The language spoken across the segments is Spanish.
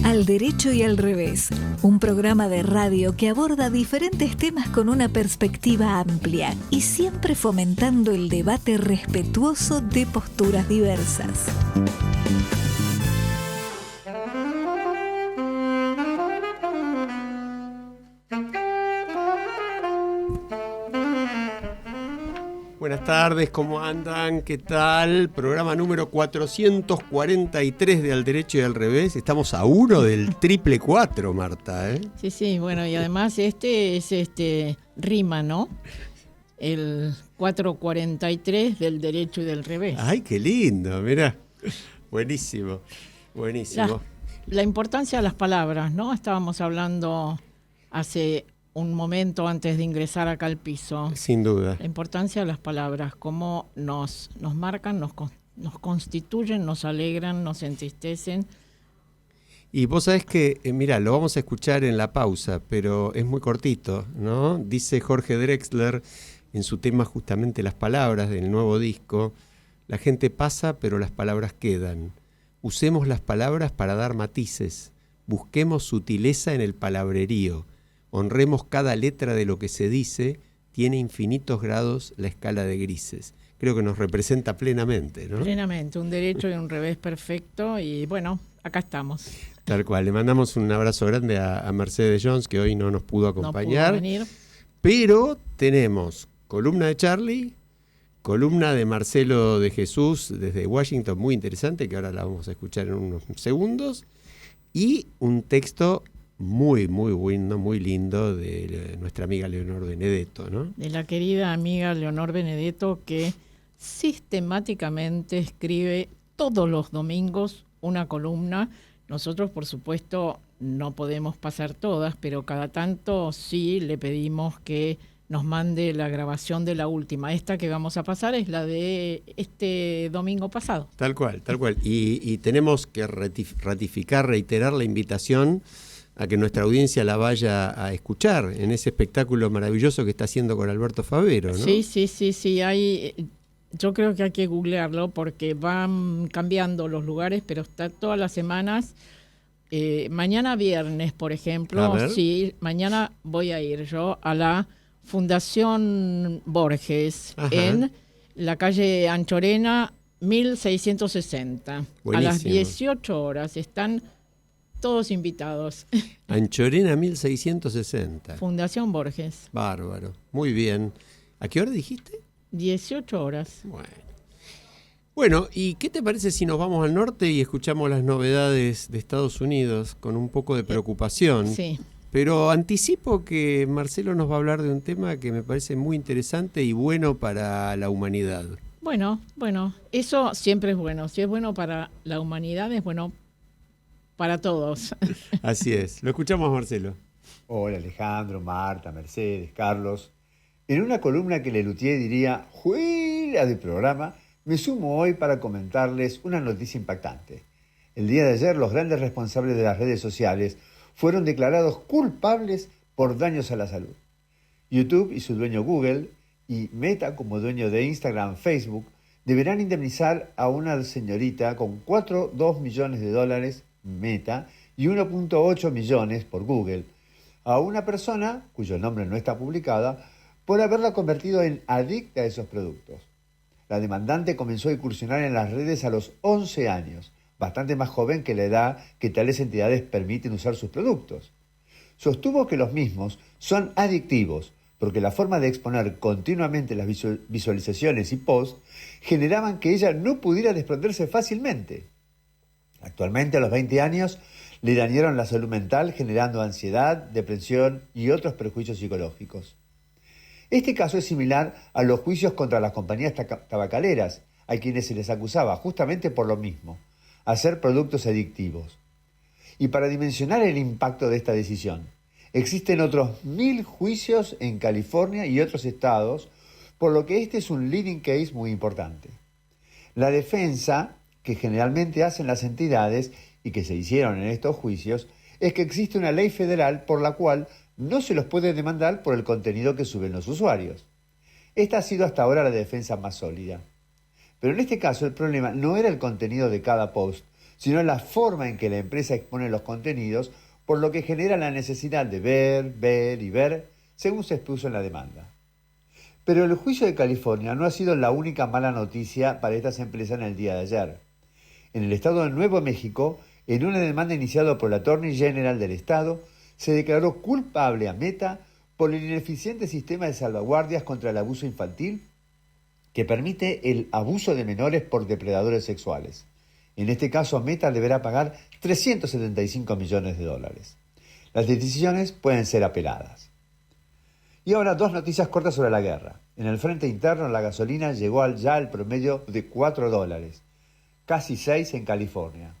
Al Derecho y al Revés, un programa de radio que aborda diferentes temas con una perspectiva amplia y siempre fomentando el debate respetuoso de posturas diversas. Buenas tardes, ¿cómo andan? ¿Qué tal? Programa número 443 de Al Derecho y al Revés. Estamos a uno del triple 4, Marta, ¿eh? Sí, bueno, y además rima, ¿no? El 443 del Derecho y del Revés. ¡Ay, qué lindo! Mirá, buenísimo, buenísimo. La importancia de las palabras, ¿no? Estábamos hablando hace un momento antes de ingresar acá al piso. Sin duda. La importancia de las palabras, cómo nos marcan, nos constituyen, nos alegran, nos entristecen. Y vos sabés que, mira, lo vamos a escuchar en la pausa, pero es muy cortito, ¿no? Dice Jorge Drexler en su tema justamente las palabras del nuevo disco: la gente pasa, pero las palabras quedan. Usemos las palabras para dar matices. Busquemos sutileza en el palabrerío. Honremos cada letra de lo que se dice, tiene infinitos grados la escala de grises. Creo que nos representa plenamente, ¿no? Plenamente, un derecho y un revés perfecto, y bueno, acá estamos. Tal cual, le mandamos un abrazo grande a Mercedes Jones, que hoy no nos pudo acompañar. No pudo venir. Pero tenemos columna de Charlie, columna de Marcelo de Jesús desde Washington, muy interesante, que ahora la vamos a escuchar en unos segundos, y un texto muy, muy bueno, muy lindo de nuestra amiga Leonor Benedetto, ¿no? De la querida amiga Leonor Benedetto, que sistemáticamente escribe todos los domingos una columna. Nosotros, por supuesto, no podemos pasar todas, pero cada tanto sí le pedimos que nos mande la grabación de la última. Esta que vamos a pasar es la de este domingo pasado. Tal cual, tal cual. Y tenemos que ratificar, reiterar la invitación a que nuestra audiencia la vaya a escuchar en ese espectáculo maravilloso que está haciendo con Alberto Favero, ¿no? Sí. Yo creo que hay que googlearlo porque van cambiando los lugares, pero está todas las semanas. Mañana viernes, por ejemplo, sí, mañana voy a ir yo a la Fundación Borges. Ajá. En la calle Anchorena 1660. Buenísimo. A las 18 horas están todos invitados. Anchorena 1660. Fundación Borges. Bárbaro. Muy bien. ¿A qué hora dijiste? 18 horas. Bueno, ¿y qué te parece si nos vamos al norte y escuchamos las novedades de Estados Unidos con un poco de preocupación? Sí. Pero anticipo que Marcelo nos va a hablar de un tema que me parece muy interesante y bueno para la humanidad. Bueno, eso siempre es bueno. Si es bueno para la humanidad, es bueno para todos. Así es. Lo escuchamos, Marcelo. Hola, Alejandro, Marta, Mercedes, Carlos. En una columna que Lelutier diría ¡juela de programa!, me sumo hoy para comentarles una noticia impactante. El día de ayer, los grandes responsables de las redes sociales fueron declarados culpables por daños a la salud. YouTube y su dueño Google, y Meta como dueño de Instagram, Facebook, deberán indemnizar a una señorita con $4.2 millones, Meta, y 1.8 millones por Google, a una persona, cuyo nombre no está publicada, por haberla convertido en adicta a esos productos. La demandante comenzó a incursionar en las redes a los 11 años, bastante más joven que la edad que tales entidades permiten usar sus productos. Sostuvo que los mismos son adictivos, porque la forma de exponer continuamente las visualizaciones y posts generaban que ella no pudiera desprenderse fácilmente. Actualmente, a los 20 años, le dañaron la salud mental generando ansiedad, depresión y otros perjuicios psicológicos. Este caso es similar a los juicios contra las compañías tabacaleras, a quienes se les acusaba justamente por lo mismo, hacer productos adictivos. Y para dimensionar el impacto de esta decisión, existen otros 1.000 juicios en California y otros estados, por lo que este es un leading case muy importante. La defensa que generalmente hacen las entidades y que se hicieron en estos juicios es que existe una ley federal por la cual no se los puede demandar por el contenido que suben los usuarios. Esta ha sido hasta ahora la defensa más sólida. Pero en este caso el problema no era el contenido de cada post, sino la forma en que la empresa expone los contenidos, por lo que genera la necesidad de ver y ver, según se expuso en la demanda. Pero el juicio de California no ha sido la única mala noticia para estas empresas en el día de ayer. En el estado de Nuevo México, en una demanda iniciada por el Attorney General del estado, se declaró culpable a Meta por el ineficiente sistema de salvaguardias contra el abuso infantil que permite el abuso de menores por depredadores sexuales. En este caso, Meta deberá pagar $375 millones. Las decisiones pueden ser apeladas. Y ahora 2 noticias cortas sobre la guerra. En el frente interno, la gasolina llegó ya al promedio de $4, casi 6 en California.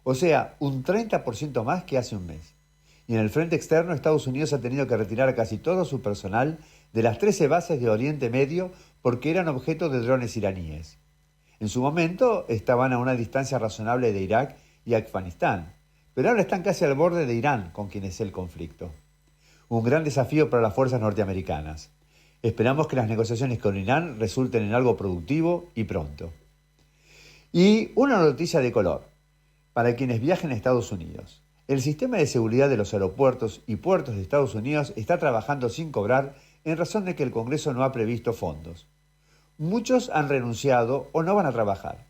O sea, un 30% más que hace un mes. Y en el frente externo, Estados Unidos ha tenido que retirar a casi todo su personal de las 13 bases de Oriente Medio porque eran objeto de drones iraníes. En su momento estaban a una distancia razonable de Irak y Afganistán, pero ahora están casi al borde de Irán, con quien es el conflicto. Un gran desafío para las fuerzas norteamericanas. Esperamos que las negociaciones con Irán resulten en algo productivo y pronto. Y una noticia de color para quienes viajen a Estados Unidos. El sistema de seguridad de los aeropuertos y puertos de Estados Unidos está trabajando sin cobrar en razón de que el Congreso no ha previsto fondos. Muchos han renunciado o no van a trabajar.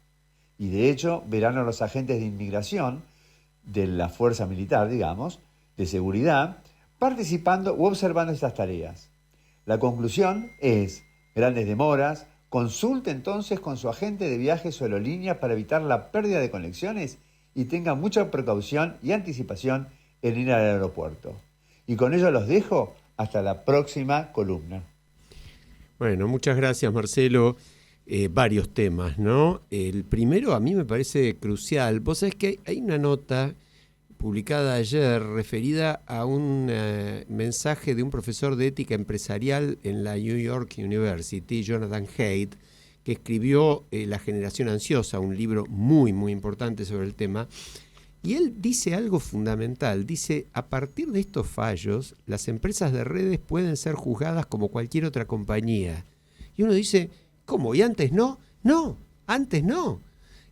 Y de hecho verán a los agentes de inmigración, de la fuerza militar, digamos, de seguridad, participando u observando estas tareas. La conclusión es grandes demoras. Consulte entonces con su agente de viajes o aerolínea para evitar la pérdida de conexiones y tenga mucha precaución y anticipación en ir al aeropuerto. Y con ello los dejo hasta la próxima columna. Bueno, muchas gracias, Marcelo. Varios temas, ¿no? El primero a mí me parece crucial. Vos sabés que hay una nota publicada ayer referida a un mensaje de un profesor de ética empresarial en la New York University, Jonathan Haidt, que escribió La generación ansiosa, un libro muy, muy importante sobre el tema. Y él dice algo fundamental. Dice, a partir de estos fallos, las empresas de redes pueden ser juzgadas como cualquier otra compañía. Y uno dice, ¿cómo? ¿Y antes no? No, antes no.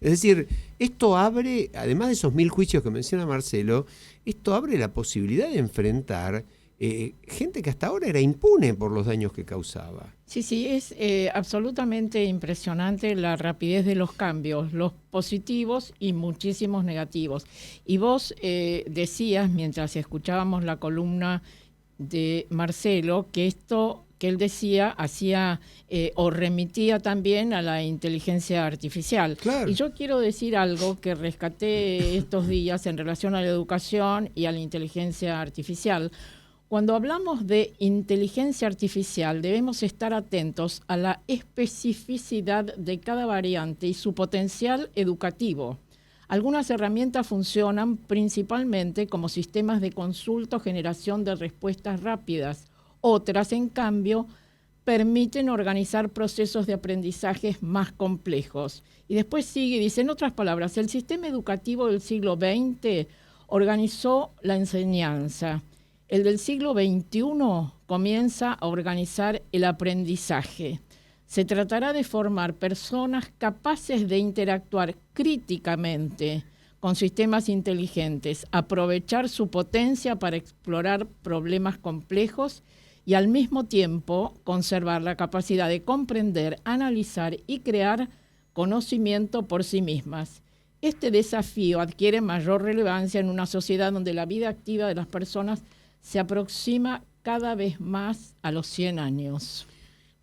Es decir, esto abre, además de esos 1000 juicios que menciona Marcelo, esto abre la posibilidad de enfrentar gente que hasta ahora era impune por los daños que causaba. Sí, es absolutamente impresionante la rapidez de los cambios, los positivos y muchísimos negativos. Y vos decías, mientras escuchábamos la columna de Marcelo, que esto que él decía hacía o remitía también a la inteligencia artificial. Claro. Y yo quiero decir algo que rescaté estos días en relación a la educación y a la inteligencia artificial. Cuando hablamos de inteligencia artificial, debemos estar atentos a la especificidad de cada variante y su potencial educativo. Algunas herramientas funcionan principalmente como sistemas de consulta o generación de respuestas rápidas. Otras, en cambio, permiten organizar procesos de aprendizaje más complejos. Y después sigue y dice, en otras palabras, el sistema educativo del siglo XX organizó la enseñanza. El del siglo XXI comienza a organizar el aprendizaje. Se tratará de formar personas capaces de interactuar críticamente con sistemas inteligentes, aprovechar su potencia para explorar problemas complejos y al mismo tiempo conservar la capacidad de comprender, analizar y crear conocimiento por sí mismas. Este desafío adquiere mayor relevancia en una sociedad donde la vida activa de las personas se aproxima cada vez más a los 100 años.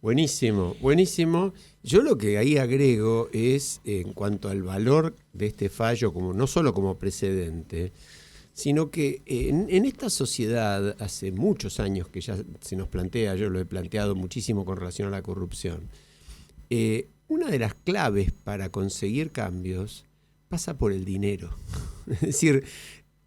Buenísimo, buenísimo. Yo lo que ahí agrego es, en cuanto al valor de este fallo, como no solo como precedente, sino que en esta sociedad, hace muchos años que ya se nos plantea, yo lo he planteado muchísimo con relación a la corrupción, una de las claves para conseguir cambios pasa por el dinero. Es decir,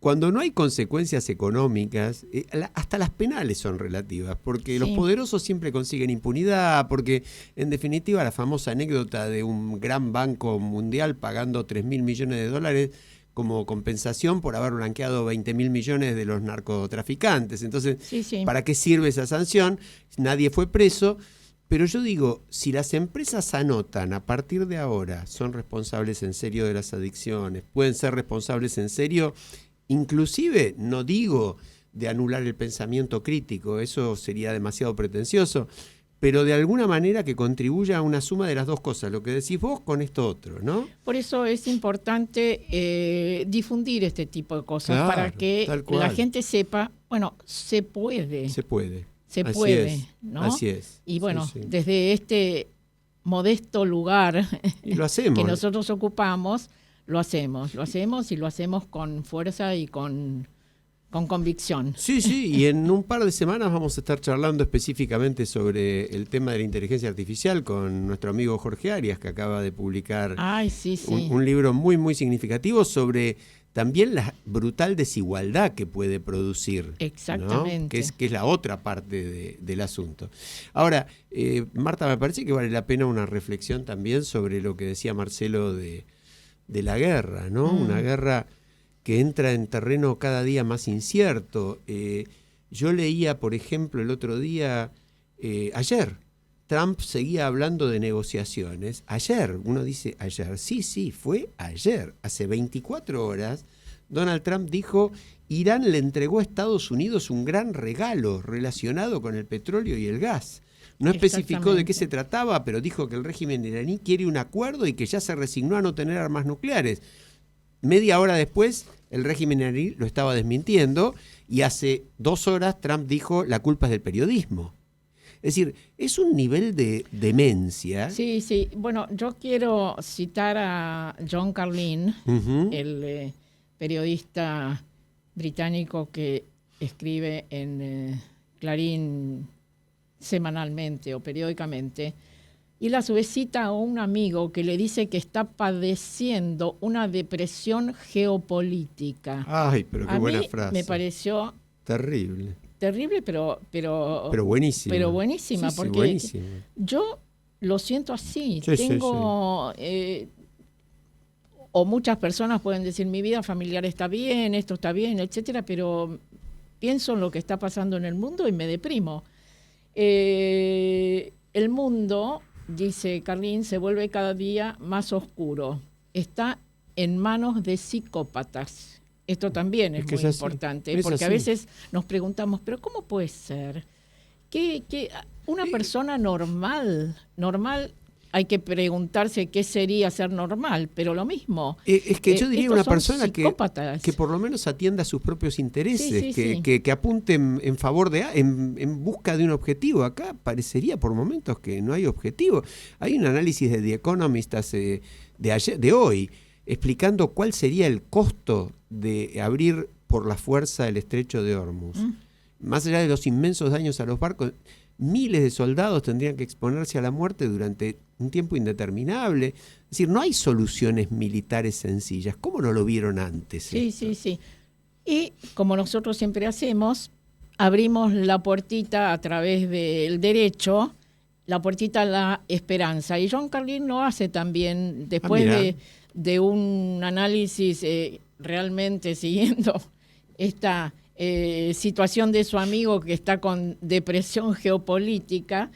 cuando no hay consecuencias económicas, hasta las penales son relativas, porque los poderosos siempre consiguen impunidad, porque en definitiva la famosa anécdota de un gran banco mundial pagando $3.000 millones como compensación por haber blanqueado 20.000 millones de los narcotraficantes. Entonces, ¿para qué sirve esa sanción? Nadie fue preso, Pero yo digo, si las empresas anotan a partir de ahora, son responsables en serio de las adicciones, pueden ser responsables en serio, inclusive, no digo de anular el pensamiento crítico, eso sería demasiado pretencioso, pero de alguna manera que contribuya a una suma de las dos cosas, lo que decís vos con esto otro, ¿no? Por eso es importante difundir este tipo de cosas, claro, para que la gente sepa, bueno, se puede. Se puede. Se Así puede, es, ¿no? Así es. Y bueno, sí. desde este modesto lugar y lo hacemos, que nosotros ocupamos, lo hacemos y lo hacemos con fuerza y con convicción. Sí, y en un par de semanas vamos a estar charlando específicamente sobre el tema de la inteligencia artificial con nuestro amigo Jorge Arias, que acaba de publicar un libro muy, muy significativo sobre también la brutal desigualdad que puede producir. Exactamente. ¿No? Que es la otra parte del asunto. Ahora, Marta, me parece que vale la pena una reflexión también sobre lo que decía Marcelo de la guerra, ¿no? Una guerra que entra en terreno cada día más incierto. Yo leía, por ejemplo, el otro día, ayer, Trump seguía hablando de negociaciones. Ayer, uno dice ayer, sí, fue ayer. Hace 24 horas, Donald Trump dijo, Irán le entregó a Estados Unidos un gran regalo relacionado con el petróleo y el gas. No especificó de qué se trataba, pero dijo que el régimen iraní quiere un acuerdo y que ya se resignó a no tener armas nucleares. Media hora después, el régimen iraní lo estaba desmintiendo y hace 2 horas Trump dijo la culpa es del periodismo. Es decir, es un nivel de demencia. Sí. Bueno, yo quiero citar a John Carlin, el periodista británico que escribe en Clarín semanalmente o periódicamente, y la su vez cita a un amigo que le dice que está padeciendo una depresión geopolítica. Ay, pero qué buena frase. Me pareció terrible, pero buenísima. Pero buenísima, sí, porque buenísima. Yo lo siento así. Tengo o muchas personas pueden decir mi vida familiar está bien, esto está bien, etcétera, pero pienso en lo que está pasando en el mundo y me deprimo. El mundo, dice Carlin, se vuelve cada día más oscuro. Está en manos de psicópatas. Esto también es muy importante, porque a veces nos preguntamos, ¿pero cómo puede ser? Que una persona normal, hay que preguntarse qué sería ser normal, pero lo mismo. Es que yo diría una persona que por lo menos atienda a sus propios intereses, que apunte en favor en busca de un objetivo. Acá parecería por momentos que no hay objetivo. Hay un análisis de The Economist de hoy, explicando cuál sería el costo de abrir por la fuerza el estrecho de Hormuz. Más allá de los inmensos daños a los barcos, miles de soldados tendrían que exponerse a la muerte durante un tiempo indeterminable. Es decir, no hay soluciones militares sencillas. ¿Cómo no lo vieron antes? Sí. Y como nosotros siempre hacemos, abrimos la puertita a través del derecho, la puertita a la esperanza. Y John Carlin lo hace también después de un análisis realmente siguiendo esta situación de su amigo que está con depresión geopolítica.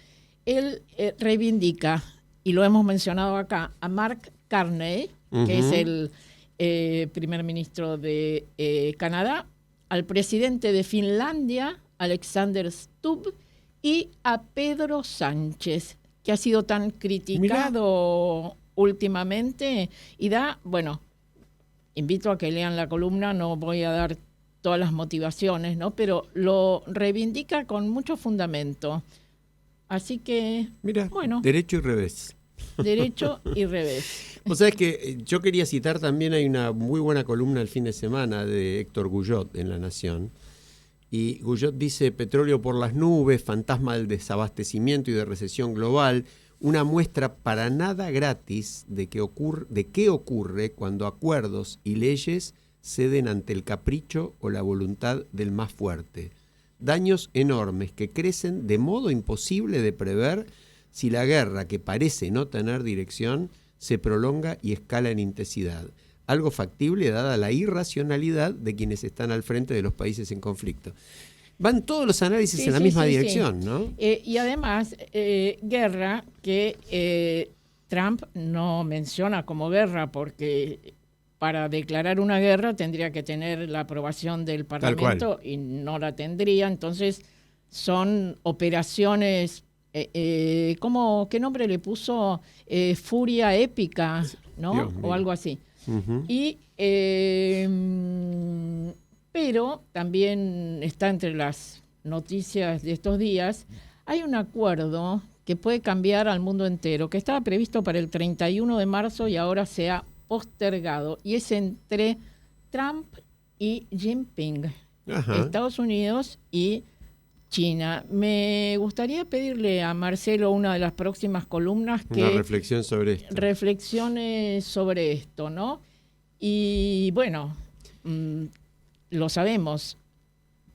Él reivindica, y lo hemos mencionado acá, a Mark Carney, que es el primer ministro de Canadá, al presidente de Finlandia, Alexander Stubb, y a Pedro Sánchez, que ha sido tan criticado últimamente, y invito a que lean la columna, no voy a dar todas las motivaciones, ¿no? Pero lo reivindica con mucho fundamento. Así que, derecho y revés. Derecho y revés. O sea, es que yo quería citar también, hay una muy buena columna el fin de semana de Héctor Guyot en La Nación. Y Guyot dice, petróleo por las nubes, fantasma del desabastecimiento y de recesión global, una muestra para nada gratis de qué ocurre cuando acuerdos y leyes ceden ante el capricho o la voluntad del más fuerte. Daños enormes que crecen de modo imposible de prever si la guerra, que parece no tener dirección, se prolonga y escala en intensidad. Algo factible dada la irracionalidad de quienes están al frente de los países en conflicto. Van todos los análisis en la misma dirección, ¿no? Y además, guerra que Trump no menciona como guerra, porque para declarar una guerra tendría que tener la aprobación del Parlamento y no la tendría. Entonces, son operaciones, ¿qué nombre le puso? Furia épica, ¿no? O algo así. Uh-huh. Pero también está entre las noticias de estos días, hay un acuerdo que puede cambiar al mundo entero, que estaba previsto para el 31 de marzo y ahora se ha postergado, y es entre Trump y Jinping, ajá, Estados Unidos y China. Me gustaría pedirle a Marcelo una de las próximas columnas que una reflexión sobre esto. Reflexiones sobre esto, ¿no? Y bueno, lo sabemos,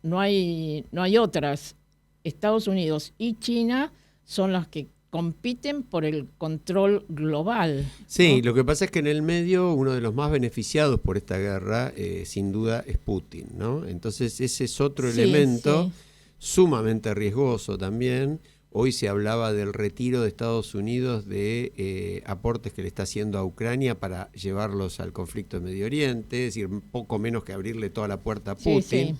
no hay otras. Estados Unidos y China son las que compiten por el control global, ¿no? Sí, lo que pasa es que en el medio uno de los más beneficiados por esta guerra, sin duda, es Putin, ¿no? Entonces ese es otro elemento sumamente riesgoso también. Hoy se hablaba del retiro de Estados Unidos de aportes que le está haciendo a Ucrania para llevarlos al conflicto de Medio Oriente, es decir, poco menos que abrirle toda la puerta a Putin. Sí.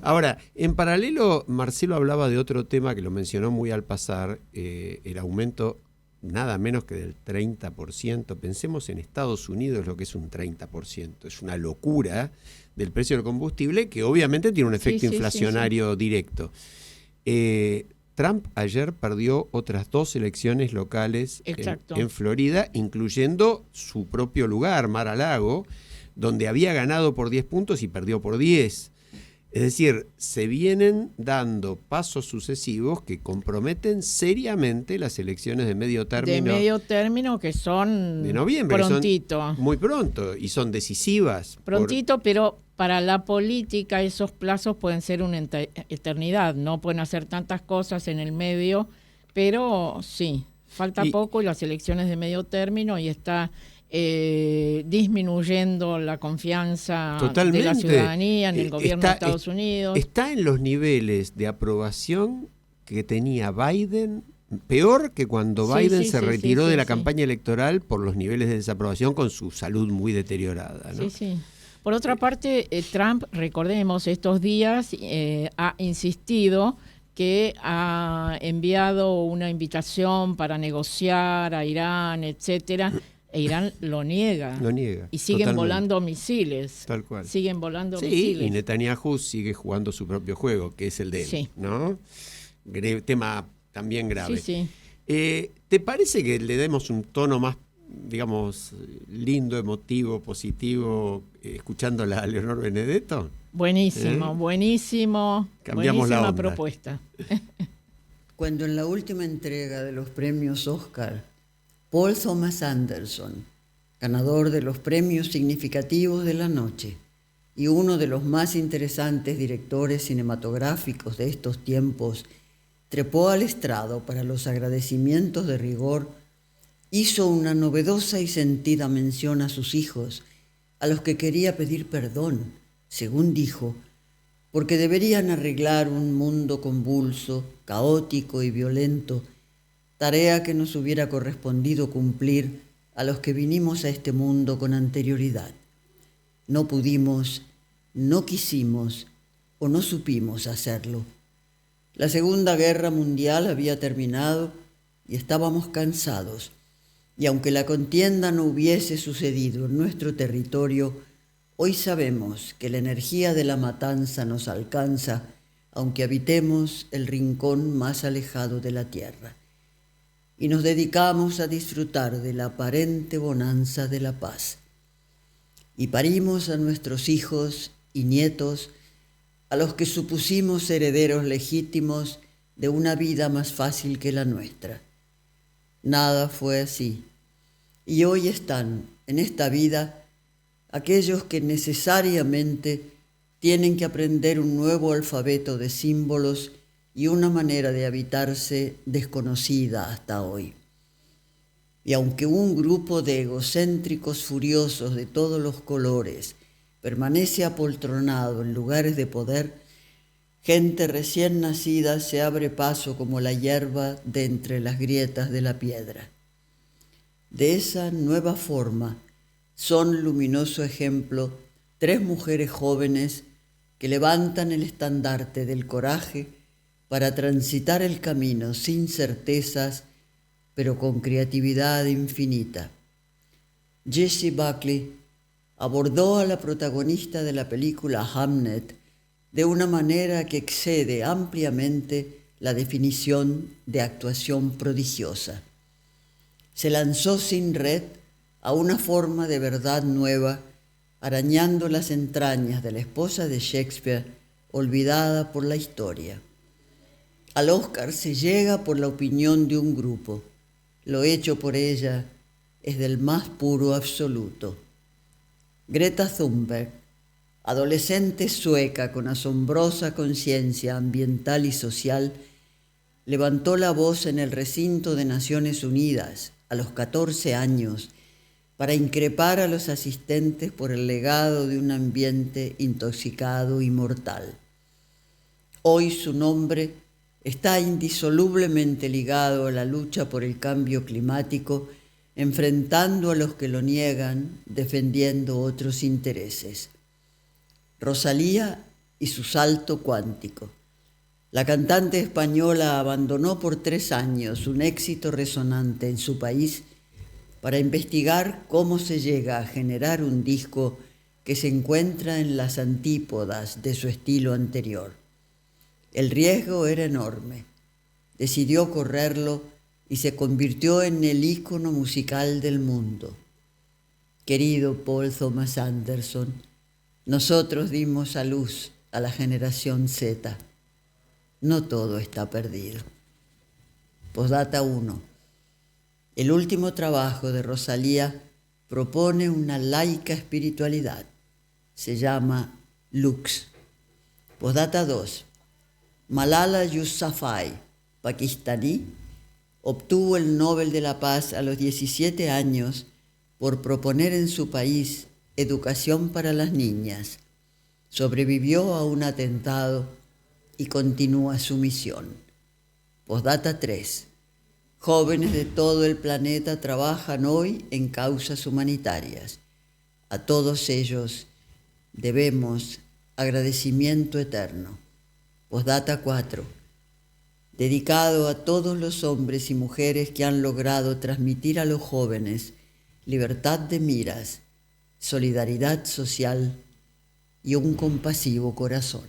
Ahora, en paralelo, Marcelo hablaba de otro tema que lo mencionó muy al pasar, el aumento nada menos que del 30%. Pensemos en Estados Unidos lo que es un 30%. Es una locura del precio del combustible que obviamente tiene un efecto inflacionario directo. Trump ayer perdió otras 2 elecciones locales en Florida, incluyendo su propio lugar, Mar-a-Lago, donde había ganado por 10 puntos y perdió por 10. Es decir, se vienen dando pasos sucesivos que comprometen seriamente las elecciones de medio término. De medio término, que son de noviembre, prontito. Son muy pronto y son decisivas. Prontito, pero para la política esos plazos pueden ser una eternidad. No pueden hacer tantas cosas en el medio, pero sí, falta poco y las elecciones de medio término y está disminuyendo la confianza de la ciudadanía en el gobierno de Estados Unidos. Está en los niveles de aprobación que tenía Biden, peor que cuando Biden se retiró de la campaña electoral por los niveles de desaprobación con su salud muy deteriorada, ¿no? Sí. Por otra parte, Trump, recordemos, estos días ha insistido que ha enviado una invitación para negociar a Irán, etcétera. E Irán lo niega. Y siguen totalmente volando misiles. Tal cual. Siguen volando misiles. Y Netanyahu sigue jugando su propio juego, que es el de él, ¿no? Tema también grave. ¿Te parece que le demos un tono más, digamos, lindo, emotivo, positivo, escuchándola a Leonor Benedetto? Buenísimo. Cambiamos la onda. Propuesta. Cuando en la última entrega de los premios Oscar, Paul Thomas Anderson, ganador de los premios significativos de la noche y uno de los más interesantes directores cinematográficos de estos tiempos, trepó al estrado para los agradecimientos de rigor, hizo una novedosa y sentida mención a sus hijos, a los que quería pedir perdón, según dijo, porque deberían arreglar un mundo convulso, caótico y violento, tarea que nos hubiera correspondido cumplir a los que vinimos a este mundo con anterioridad. No pudimos, no quisimos o no supimos hacerlo. La Segunda Guerra Mundial había terminado y estábamos cansados, y aunque la contienda no hubiese sucedido en nuestro territorio, hoy sabemos que la energía de la matanza nos alcanza, aunque habitemos el rincón más alejado de la tierra. Y nos dedicamos a disfrutar de la aparente bonanza de la paz. Y parimos a nuestros hijos y nietos, a los que supusimos herederos legítimos de una vida más fácil que la nuestra. Nada fue así. Y hoy están en esta vida aquellos que necesariamente tienen que aprender un nuevo alfabeto de símbolos y una manera de habitarse desconocida hasta hoy. Y aunque un grupo de egocéntricos furiosos de todos los colores permanece apoltronado en lugares de poder, Gente recién nacida se abre paso como la hierba de entre las grietas de la piedra. De esa nueva forma son luminoso ejemplo 3 mujeres jóvenes que levantan el estandarte del coraje para transitar el camino sin certezas, pero con creatividad infinita. Jessie Buckley abordó a la protagonista de la película Hamnet de una manera que excede ampliamente la definición de actuación prodigiosa. Se lanzó sin red a una forma de verdad nueva, arañando las entrañas de la esposa de Shakespeare, olvidada por la historia. Al Oscar se llega por la opinión de un grupo. Lo hecho por ella es del más puro absoluto. Greta Thunberg, adolescente sueca con asombrosa conciencia ambiental y social, levantó la voz en el recinto de Naciones Unidas a los 14 años para increpar a los asistentes por el legado de un ambiente intoxicado y mortal. Hoy su nombre está indisolublemente ligado a la lucha por el cambio climático, enfrentando a los que lo niegan, defendiendo otros intereses. Rosalía y su salto cuántico. La cantante española abandonó por 3 años un éxito resonante en su país para investigar cómo se llega a generar un disco que se encuentra en las antípodas de su estilo anterior. El riesgo era enorme. Decidió correrlo y se convirtió en el ícono musical del mundo. Querido Paul Thomas Anderson, nosotros dimos a luz a la generación Z. No todo está perdido. Postdata 1. El último trabajo de Rosalía propone una laica espiritualidad. Se llama Lux. Postdata 2. Malala Yousafzai, pakistaní, obtuvo el Nobel de la Paz a los 17 años por proponer en su país educación para las niñas. Sobrevivió a un atentado y continúa su misión. Postdata 3. Jóvenes de todo el planeta trabajan hoy en causas humanitarias. A todos ellos debemos agradecimiento eterno. Postdata 4. Dedicado a todos los hombres y mujeres que han logrado transmitir a los jóvenes libertad de miras, solidaridad social y un compasivo corazón.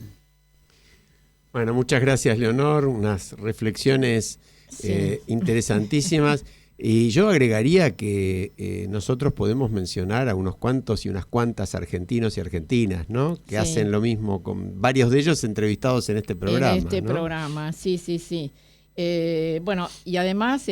Bueno, muchas gracias, Leonor. Unas reflexiones interesantísimas. Y yo agregaría que nosotros podemos mencionar a unos cuantos y unas cuantas argentinos y argentinas, ¿no? Que hacen lo mismo, con varios de ellos entrevistados en este programa. En este ¿no? programa, sí. Bueno, y además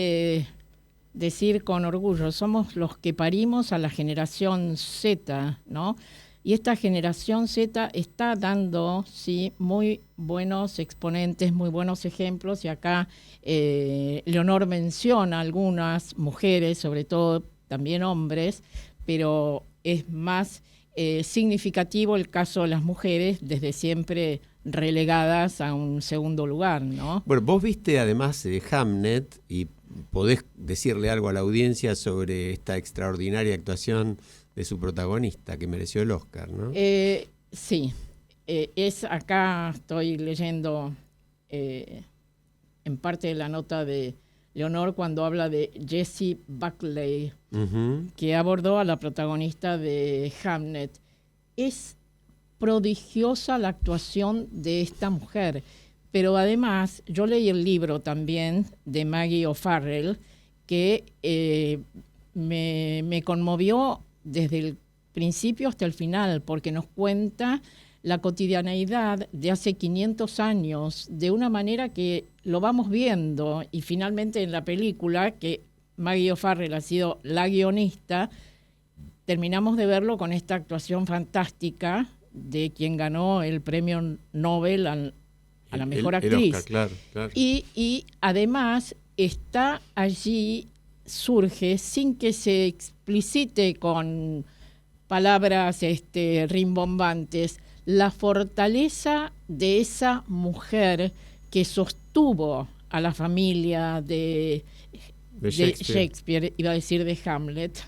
decir con orgullo, somos los que parimos a la generación Z, ¿no? Y esta generación Z está dando, sí, muy buenos exponentes, muy buenos ejemplos. Y acá Leonor menciona algunas mujeres, sobre todo también hombres, pero es más significativo el caso de las mujeres, desde siempre relegadas a un segundo lugar, ¿no? Bueno, vos viste además Hamnet y podés decirle algo a la audiencia sobre esta extraordinaria actuación de su protagonista, que mereció el Oscar, ¿no? Sí, acá estoy leyendo en parte de la nota de Leonor cuando habla de Jessie Buckley, que abordó a la protagonista de Hamnet. Es prodigiosa la actuación de esta mujer, pero además yo leí el libro también de Maggie O'Farrell, que me conmovió desde el principio hasta el final, porque nos cuenta la cotidianeidad de hace 500 años de una manera que lo vamos viendo, y finalmente en la película, que Maggie O'Farrell ha sido la guionista, terminamos de verlo con esta actuación fantástica de quien ganó el premio Nobel a la mejor actriz. Oscar, claro. Y además está allí, surge sin que se explicite con palabras rimbombantes, la fortaleza de esa mujer que sostuvo a la familia de Shakespeare, iba a decir de Hamlet,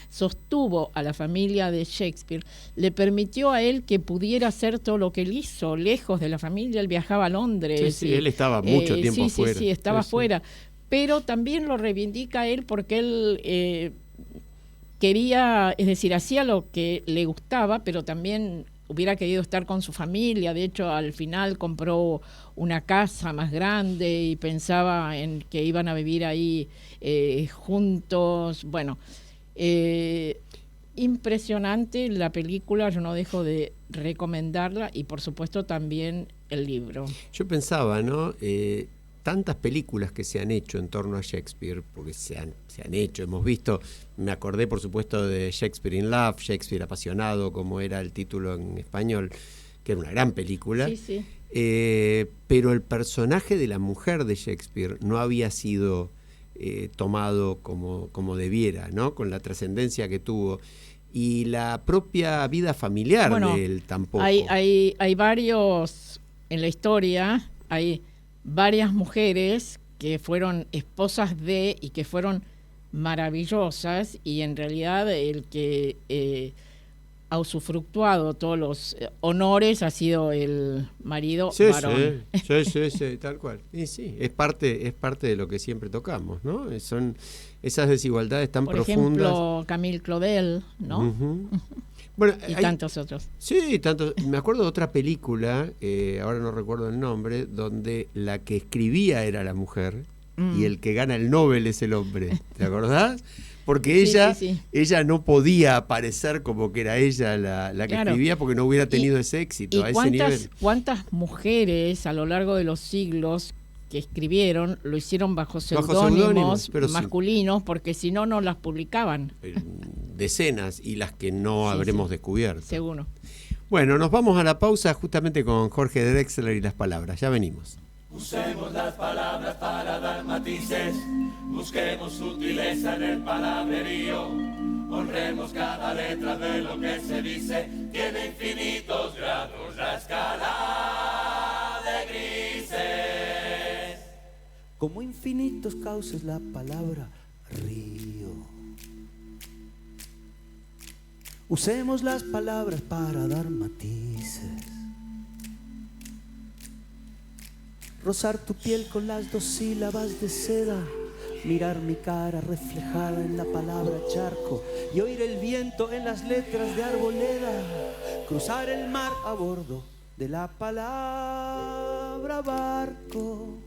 sostuvo a la familia de Shakespeare, le permitió a él que pudiera hacer todo lo que él hizo, lejos de la familia. Él viajaba a Londres. Sí, él estaba mucho tiempo afuera. Sí, estaba afuera. Pero también lo reivindica él porque él quería, es decir, hacía lo que le gustaba, pero también hubiera querido estar con su familia. De hecho, al final compró una casa más grande y pensaba en que iban a vivir ahí juntos. Bueno, impresionante la película, yo no dejo de recomendarla, y por supuesto también el libro. Yo pensaba, ¿no? Tantas películas que se han hecho en torno a Shakespeare, porque se han hecho, hemos visto, me acordé por supuesto de Shakespeare in Love, Shakespeare apasionado, como era el título en español, que era una gran película. Sí. Pero el personaje de la mujer de Shakespeare no había sido tomado como debiera, ¿no? Con la trascendencia que tuvo. Y la propia vida familiar de él tampoco. Hay varios, en la historia, hay varias mujeres que fueron esposas de y que fueron maravillosas, y en realidad el que ha usufructuado todos los honores ha sido el marido varón. Sí, tal cual. Y sí, es parte de lo que siempre tocamos, ¿no? Son esas desigualdades tan profundas. Por ejemplo, Camille Claudel, ¿no? Uh-huh. Bueno, y tantos otros. Sí, tantos. Me acuerdo de otra película, ahora no recuerdo el nombre, donde la que escribía era la mujer y el que gana el Nobel es el hombre. ¿Te acordás? Porque ella no podía aparecer como que era ella la que escribía, porque no hubiera tenido ese éxito a ese nivel. ¿Cuántas mujeres a lo largo de los siglos que escribieron lo hicieron bajo seudónimos masculinos, porque si no, no las publicaban? Decenas, y las que no habremos descubierto. Seguro. Bueno, nos vamos a la pausa justamente con Jorge Drexler y las palabras. Ya venimos. Usemos las palabras para dar matices, busquemos sutileza en el palabrerío, honremos cada letra de lo que se dice, tiene infinitos grados la escala de grises. Como infinitos cauces la palabra río. Usemos las palabras para dar matices. Rozar tu piel con las 2 sílabas de seda, mirar mi cara reflejada en la palabra charco y oír el viento en las letras de arboleda, cruzar el mar a bordo de la palabra barco.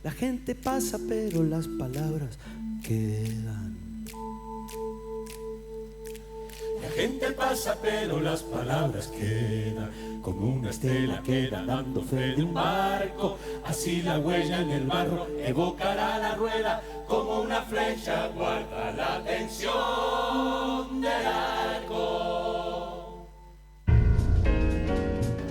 La gente pasa pero las palabras quedan. La gente pasa pero las palabras quedan, como una estela queda dando fe de un barco, así la huella en el barro evocará la rueda, como una flecha guarda la atención del arco.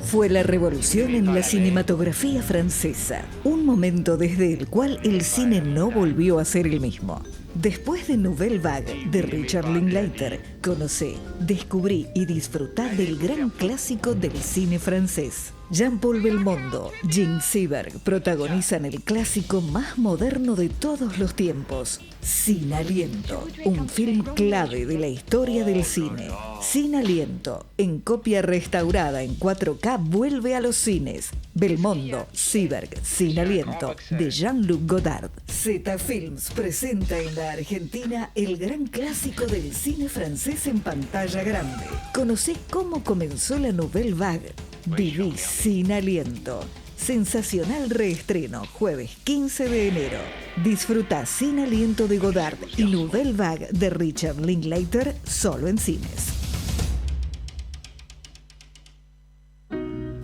Fue la revolución en la cinematografía francesa, un momento desde el cual el cine no volvió a ser el mismo. Después de Nouvelle Vague de Richard Linklater, conocé, descubrí y disfrutá del gran clásico del cine francés. Jean-Paul Belmondo, Jean Seberg protagonizan el clásico más moderno de todos los tiempos, Sin Aliento, un film clave de la historia del cine. Sin Aliento, en copia restaurada en 4K, vuelve a los cines. Belmondo, Seberg, Sin Aliento, de Jean-Luc Godard. Z Films presenta en la Argentina el gran clásico del cine francés en pantalla grande. Conocé cómo comenzó la Nouvelle Vague. Viví Sin Aliento. Sensacional reestreno, jueves 15 de enero. Disfruta Sin Aliento de Godard y Nouvelle Vague de Richard Linklater solo en cines.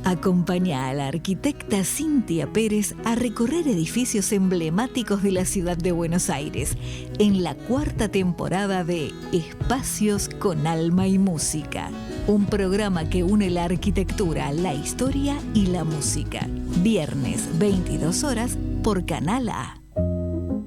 Acompaña a la arquitecta Cintia Pérez a recorrer edificios emblemáticos de la ciudad de Buenos Aires en la 4ª temporada de Espacios con Alma y Música, un programa que une la arquitectura, la historia y la música. Viernes, 22 horas, por Canal A.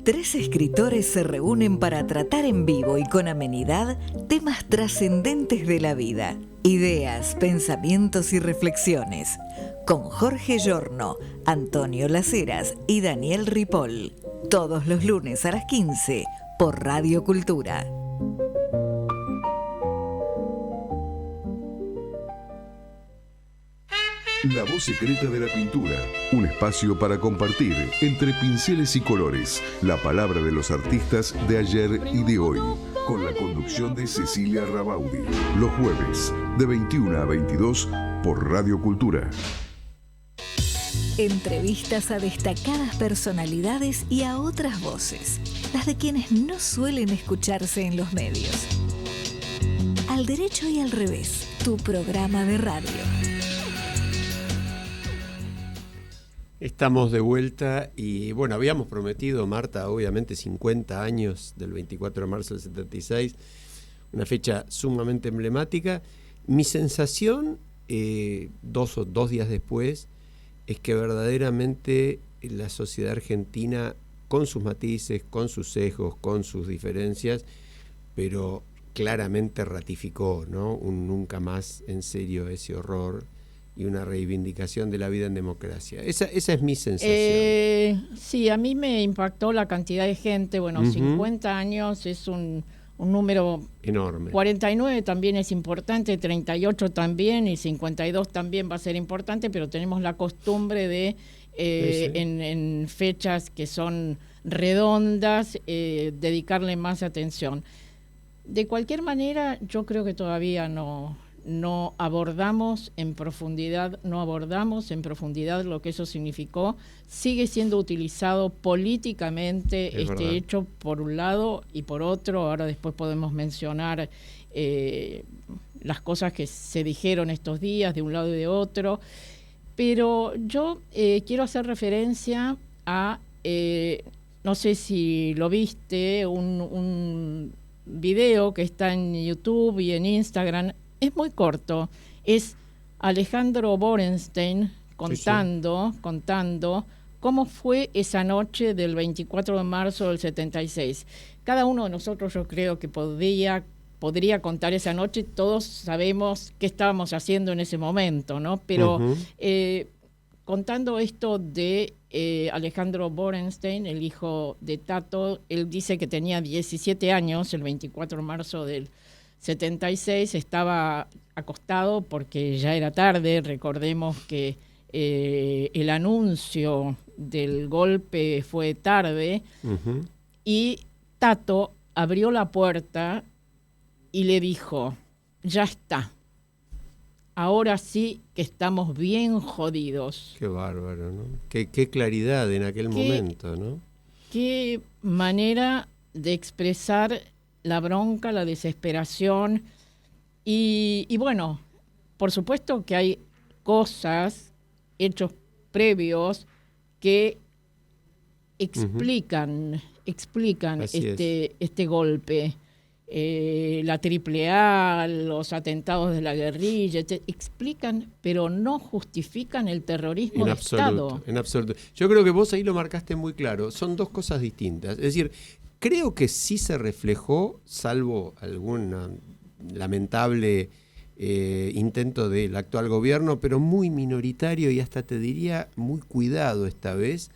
3 escritores se reúnen para tratar en vivo y con amenidad temas trascendentes de la vida. Ideas, pensamientos y reflexiones. Con Jorge Giorno, Antonio Las Heras y Daniel Ripoll. Todos los lunes a las 15 por Radio Cultura. La voz secreta de la pintura, un espacio para compartir entre pinceles y colores la palabra de los artistas de ayer y de hoy, con la conducción de Cecilia Rabaudi, los jueves de 21 a 22 por Radio Cultura. Entrevistas a destacadas personalidades y a otras voces, las de quienes no suelen escucharse en los medios. Al derecho y al revés, tu programa de radio. Estamos de vuelta y bueno, habíamos prometido, Marta, obviamente 50 años del 24 de marzo del 76, una fecha sumamente emblemática. Mi sensación, dos días después, es que verdaderamente la sociedad argentina, con sus matices, con sus sesgos, con sus diferencias, pero claramente ratificó, ¿no?, un nunca más en serio ese horror y una reivindicación de la vida en democracia. Esa es mi sensación. Sí, a mí me impactó la cantidad de gente. Bueno, 50 años es un número enorme. 49 también es importante, 38 también y 52 también va a ser importante, pero tenemos la costumbre de en fechas que son redondas dedicarle más atención. De cualquier manera, yo creo que todavía no abordamos en profundidad lo que eso significó. Sigue siendo utilizado políticamente verdad. Hecho por un lado y por otro. Ahora después podemos mencionar las cosas que se dijeron estos días de un lado y de otro. Pero yo quiero hacer referencia a, no sé si lo viste, un video que está en YouTube y en Instagram. Es muy corto, es Alejandro Borenstein contando cómo fue esa noche del 24 de marzo del 76. Cada uno de nosotros, yo creo que podría contar esa noche. Todos sabemos qué estábamos haciendo en ese momento, ¿no? Pero contando esto de Alejandro Borenstein, el hijo de Tato, él dice que tenía 17 años, el 24 de marzo del 76, estaba acostado porque ya era tarde. Recordemos que el anuncio del golpe fue tarde, y Tato abrió la puerta y le dijo: ya está, ahora sí que estamos bien jodidos. Qué bárbaro, ¿no? Qué claridad en aquel momento, ¿no? Qué manera de expresar la bronca, la desesperación. Y bueno, por supuesto que hay cosas, hechos previos que explican este golpe. La AAA, los atentados de la guerrilla, explican, pero no justifican el terrorismo de Estado. En absoluto. Yo creo que vos ahí lo marcaste muy claro. Son dos cosas distintas. Es decir, creo que sí se reflejó, salvo algún lamentable intento del actual gobierno, pero muy minoritario y hasta te diría muy cuidado esta vez,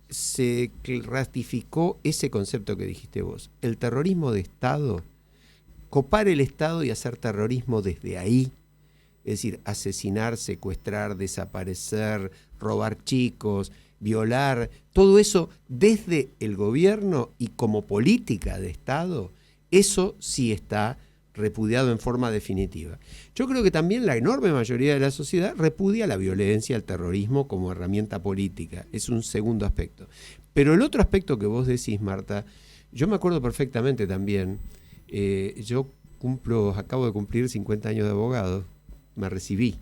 se ratificó ese concepto que dijiste vos, el terrorismo de Estado, copar el Estado y hacer terrorismo desde ahí, es decir, asesinar, secuestrar, desaparecer, robar chicos, violar, todo eso desde el gobierno y como política de Estado, eso sí está repudiado en forma definitiva. Yo creo que también la enorme mayoría de la sociedad repudia la violencia, el terrorismo como herramienta política. Es un segundo aspecto. Pero el otro aspecto que vos decís, Marta, yo me acuerdo perfectamente también. Yo acabo de cumplir 50 años de abogado. Me recibí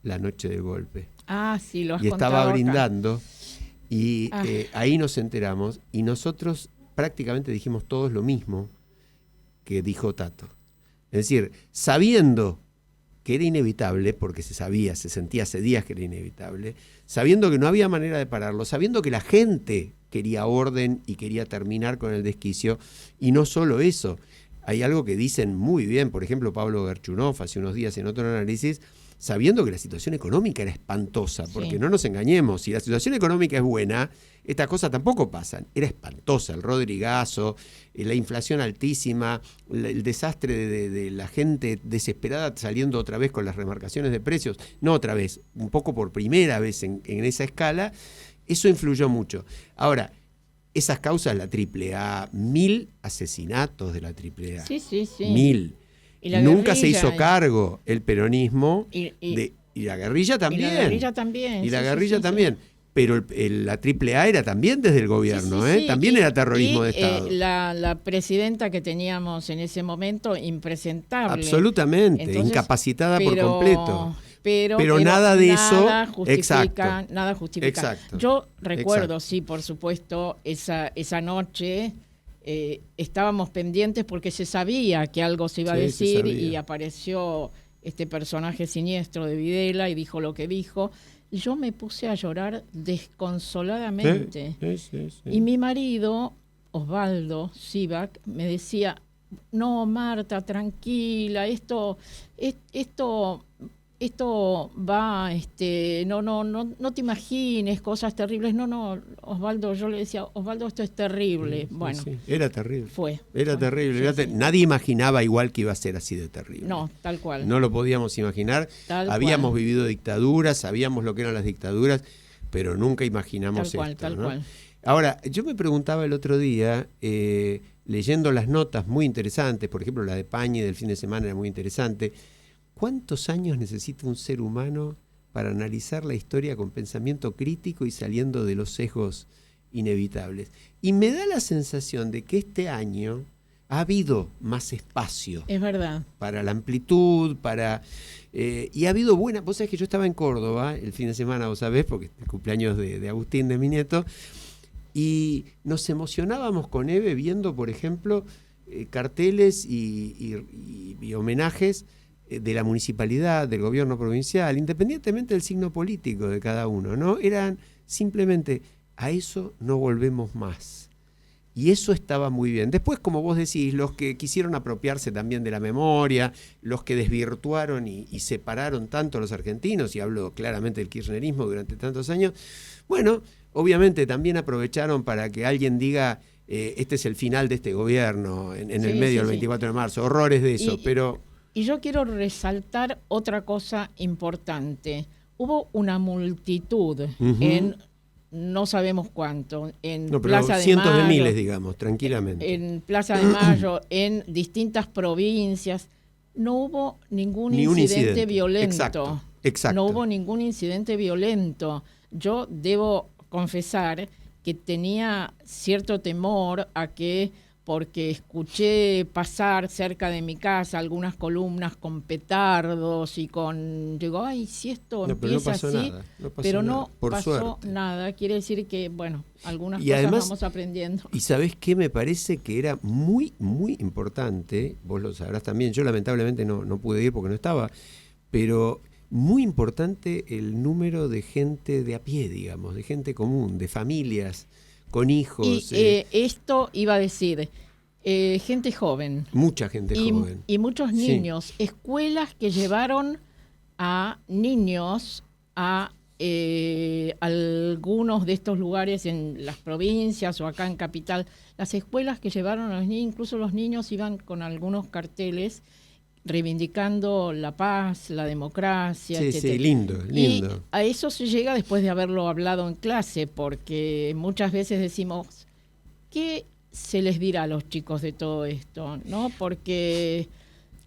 la noche del golpe. Ah, sí, lo has y contado estaba acá. brindando y ahí nos enteramos y nosotros prácticamente dijimos todos lo mismo que dijo Tato. Es decir, sabiendo que era inevitable, porque se sentía hace días que era inevitable, sabiendo que no había manera de pararlo, sabiendo que la gente quería orden y quería terminar con el desquicio, y no solo eso, hay algo que dicen muy bien, por ejemplo, Pablo Gerchunov hace unos días en otro análisis, sabiendo que la situación económica era espantosa, porque no nos engañemos, si la situación económica es buena, estas cosas tampoco pasan. Era espantosa, el Rodrigazo, la inflación altísima, el desastre de la gente desesperada saliendo otra vez con las remarcaciones de precios, no otra vez, un poco por primera vez en esa escala, eso influyó mucho. Ahora, esas causas, la AAA, 1000 asesinatos de la AAA, sí. 1000. Y la nunca se guerrilla, hizo cargo el peronismo y la guerrilla también. Y la guerrilla también. Y la guerrilla también. Pero la AAA era también desde el gobierno, también era terrorismo de Estado. La presidenta que teníamos en ese momento, impresentable. Absolutamente, entonces, incapacitada por completo. Pero nada de eso justifica, nada justifica. Exacto. Yo recuerdo, sí, por supuesto, esa noche estábamos pendientes porque se sabía que algo se iba a decir y apareció este personaje siniestro de Videla y dijo lo que dijo. Y yo me puse a llorar desconsoladamente. Sí. Y mi marido, Osvaldo Sivak, me decía, no, Marta, tranquila, esto va, no te imagines cosas terribles. No, Osvaldo, yo le decía, Osvaldo, esto es terrible. Bueno, era terrible. Era terrible. Nadie imaginaba igual que iba a ser así de terrible. No, tal cual. No lo podíamos imaginar. Habíamos vivido dictaduras, sabíamos lo que eran las dictaduras, pero nunca imaginamos tal cual. Ahora, yo me preguntaba el otro día, leyendo las notas muy interesantes, por ejemplo, la de Pañi del fin de semana era muy interesante. ¿Cuántos años necesita un ser humano para analizar la historia con pensamiento crítico y saliendo de los sesgos inevitables? Y me da la sensación de que este año ha habido más espacio. Es verdad. Para la amplitud, y ha habido buena... Vos sabés que yo estaba en Córdoba el fin de semana, vos sabés, porque es el cumpleaños de Agustín, de mi nieto, y nos emocionábamos con Eve viendo, por ejemplo, carteles y homenajes de la municipalidad, del gobierno provincial, independientemente del signo político de cada uno, ¿no? Eran simplemente, a eso no volvemos más. Y eso estaba muy bien. Después, como vos decís, los que quisieron apropiarse también de la memoria, los que desvirtuaron y separaron tanto a los argentinos, y hablo claramente del kirchnerismo durante tantos años, bueno, obviamente también aprovecharon para que alguien diga, este es el final de este gobierno, en el medio del 24 de marzo, horrores de eso, pero... Y yo quiero resaltar otra cosa importante. Hubo una multitud en no sabemos cuánto, en Plaza de cientos Mayo, de miles, digamos, tranquilamente. En Plaza de Mayo, en distintas provincias, no hubo ningún incidente violento. Exacto. No hubo ningún incidente violento. Yo debo confesar que tenía cierto temor a que, porque escuché pasar cerca de mi casa algunas columnas con petardos y con... Digo, ay, si esto empieza así, pero no pasó nada. Quiere decir que, bueno, algunas cosas además, vamos aprendiendo. Y ¿sabés qué? Me parece que era muy, muy importante, vos lo sabrás también, yo lamentablemente no pude ir porque no estaba, pero muy importante el número de gente de a pie, digamos, de gente común, de familias con hijos. Y esto iba a decir, gente joven. Mucha gente joven. Y muchos niños. Escuelas que llevaron a niños a algunos de estos lugares en las provincias o acá en Capital. Las escuelas que llevaron a los niños, incluso los niños iban con algunos carteles reivindicando la paz, la democracia, etc. Sí, lindo. Y a eso se llega después de haberlo hablado en clase, porque muchas veces decimos, ¿qué se les dirá a los chicos de todo esto? ¿No? Porque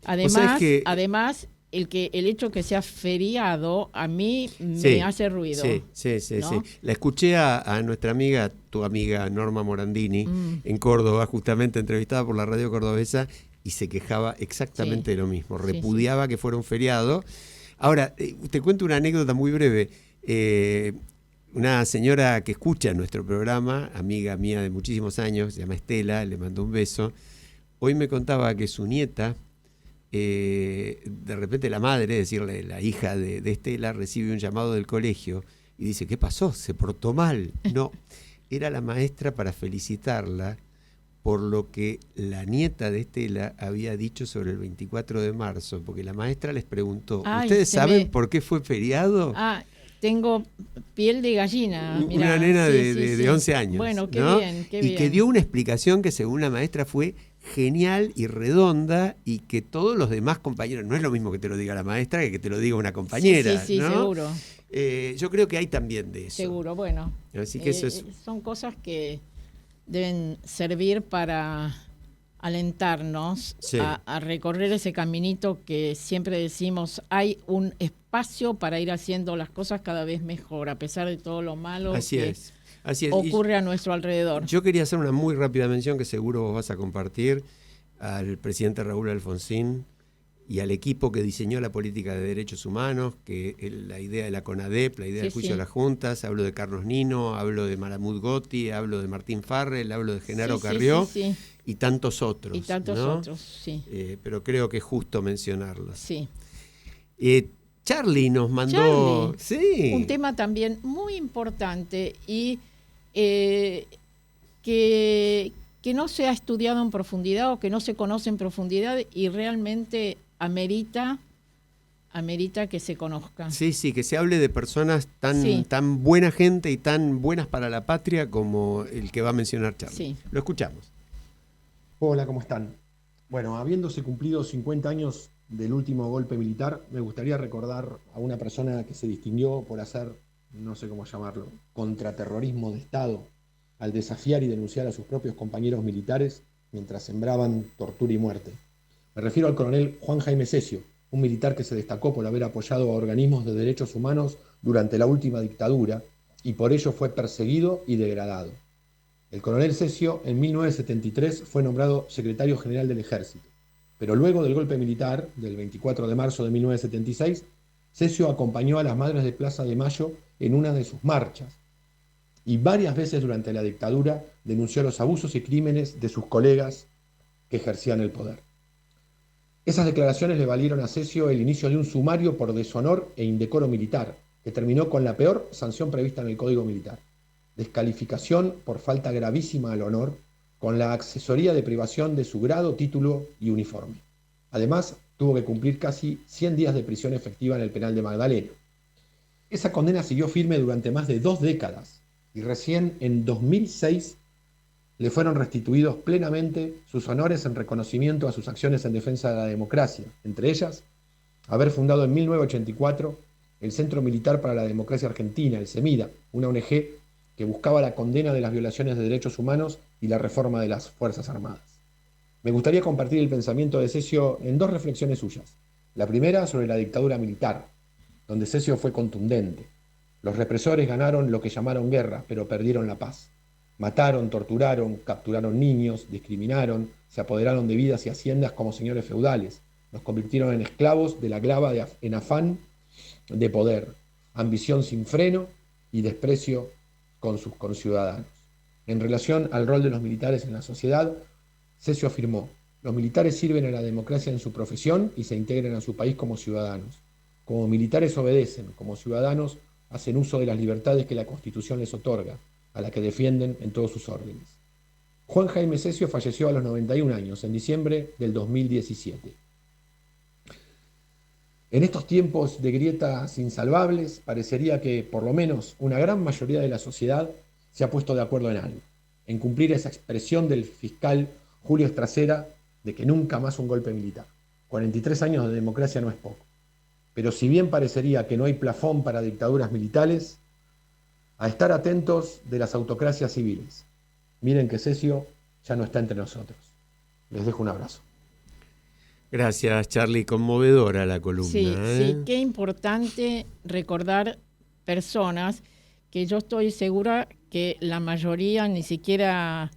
además el hecho que sea feriado a mí me hace ruido. Sí. ¿no? La escuché a nuestra amiga, tu amiga Norma Morandini, en Córdoba, justamente entrevistada por la radio cordobesa, y se quejaba exactamente de lo mismo, repudiaba que fuera un feriado. Ahora, te cuento una anécdota muy breve. Una señora que escucha nuestro programa, amiga mía de muchísimos años, se llama Estela, le mando un beso, hoy me contaba que su nieta, de repente la madre, es decir, la hija de Estela, recibe un llamado del colegio y dice, ¿qué pasó? ¿Se portó mal? No, era la maestra para felicitarla por lo que la nieta de Estela había dicho sobre el 24 de marzo, porque la maestra les preguntó, ¿ustedes saben por qué fue feriado? Tengo piel de gallina. Mirá. Una nena de 11 años. Bueno, qué ¿no? bien, qué y bien. que dio una explicación que según la maestra fue genial y redonda, y que todos los demás compañeros, no es lo mismo que te lo diga la maestra que te lo diga una compañera. Sí, ¿no? Seguro. Yo creo que hay también de eso. Seguro, bueno. Así que eso es... Son cosas que deben servir para alentarnos a recorrer ese caminito que siempre decimos, hay un espacio para ir haciendo las cosas cada vez mejor, a pesar de todo lo malo que ocurre a nuestro alrededor. Yo quería hacer una muy rápida mención que seguro vos vas a compartir, al presidente Raúl Alfonsín y al equipo que diseñó la política de derechos humanos, que la idea de la CONADEP, la idea del juicio de las juntas. Hablo de Carlos Nino, hablo de Malamud Gotti, hablo de Martín Farrell, hablo de Genaro Carrió y tantos otros. Y tantos otros, sí. Pero creo que es justo mencionarlos. Sí. Charlie nos mandó un tema también muy importante y que no se ha estudiado en profundidad o que no se conoce en profundidad y realmente amerita que se conozca. Sí, que se hable de personas tan buena gente y tan buenas para la patria como el que va a mencionar Charlie. Sí. Lo escuchamos. Hola, ¿cómo están? Bueno, habiéndose cumplido 50 años del último golpe militar, me gustaría recordar a una persona que se distinguió por hacer, no sé cómo llamarlo, contraterrorismo de Estado, al desafiar y denunciar a sus propios compañeros militares mientras sembraban tortura y muerte. Me refiero al coronel Juan Jaime Cesio, un militar que se destacó por haber apoyado a organismos de derechos humanos durante la última dictadura y por ello fue perseguido y degradado. El coronel Cesio en 1973 fue nombrado secretario general del Ejército, pero luego del golpe militar del 24 de marzo de 1976, Cesio acompañó a las Madres de Plaza de Mayo en una de sus marchas y varias veces durante la dictadura denunció los abusos y crímenes de sus colegas que ejercían el poder. Esas declaraciones le valieron a Cesio el inicio de un sumario por deshonor e indecoro militar, que terminó con la peor sanción prevista en el Código Militar: descalificación por falta gravísima al honor, con la accesoría de privación de su grado, título y uniforme. Además, tuvo que cumplir casi 100 días de prisión efectiva en el penal de Magdalena. Esa condena siguió firme durante más de 2 décadas y recién en 2006 le fueron restituidos plenamente sus honores en reconocimiento a sus acciones en defensa de la democracia, entre ellas haber fundado en 1984 el Centro Militar para la Democracia Argentina, el CEMIDA, una ONG que buscaba la condena de las violaciones de derechos humanos y la reforma de las Fuerzas Armadas. Me gustaría compartir el pensamiento de Cesio en 2 reflexiones suyas. La primera sobre la dictadura militar, donde Cesio fue contundente. Los represores ganaron lo que llamaron guerra, pero perdieron la paz. Mataron, torturaron, capturaron niños, discriminaron, se apoderaron de vidas y haciendas como señores feudales. Nos convirtieron en esclavos de la glava en afán de poder, ambición sin freno y desprecio con sus conciudadanos. En relación al rol de los militares en la sociedad, Cesio afirmó: los militares sirven a la democracia en su profesión y se integran a su país como ciudadanos. Como militares obedecen, como ciudadanos hacen uso de las libertades que la Constitución les otorga, a la que defienden en todos sus órdenes. Juan Jaime Cesio falleció a los 91 años, en diciembre del 2017. En estos tiempos de grietas insalvables, parecería que por lo menos una gran mayoría de la sociedad se ha puesto de acuerdo en algo, en cumplir esa expresión del fiscal Julio Estracera de que nunca más un golpe militar. 43 años de democracia no es poco. Pero si bien parecería que no hay plafón para dictaduras militares, a estar atentos de las autocracias civiles. Miren que Cesio ya no está entre nosotros. Les dejo un abrazo. Gracias, Charlie. Conmovedora la columna. Sí, qué importante recordar personas que yo estoy segura que la mayoría ni siquiera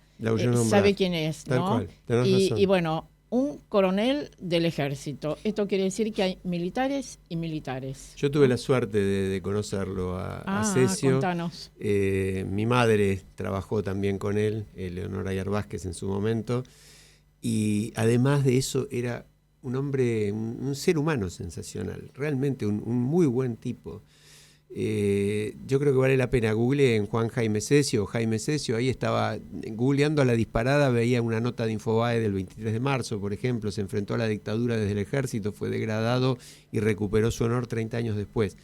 sabe quién es, ¿no? Tal cual, tenés razón. Y bueno, un coronel del ejército. Esto quiere decir que hay militares y militares. Yo tuve la suerte de conocerlo a Cesio. Contanos. Mi madre trabajó también con él, Leonora Ayar Vázquez en su momento, y además de eso era un hombre, un ser humano sensacional, realmente un muy buen tipo. Yo creo que vale la pena. Google en Juan Jaime Cesio, Jaime Cesio, ahí estaba googleando a la disparada, veía una nota de Infobae del 23 de marzo, por ejemplo, se enfrentó a la dictadura desde el ejército, fue degradado y recuperó su honor 30 años después.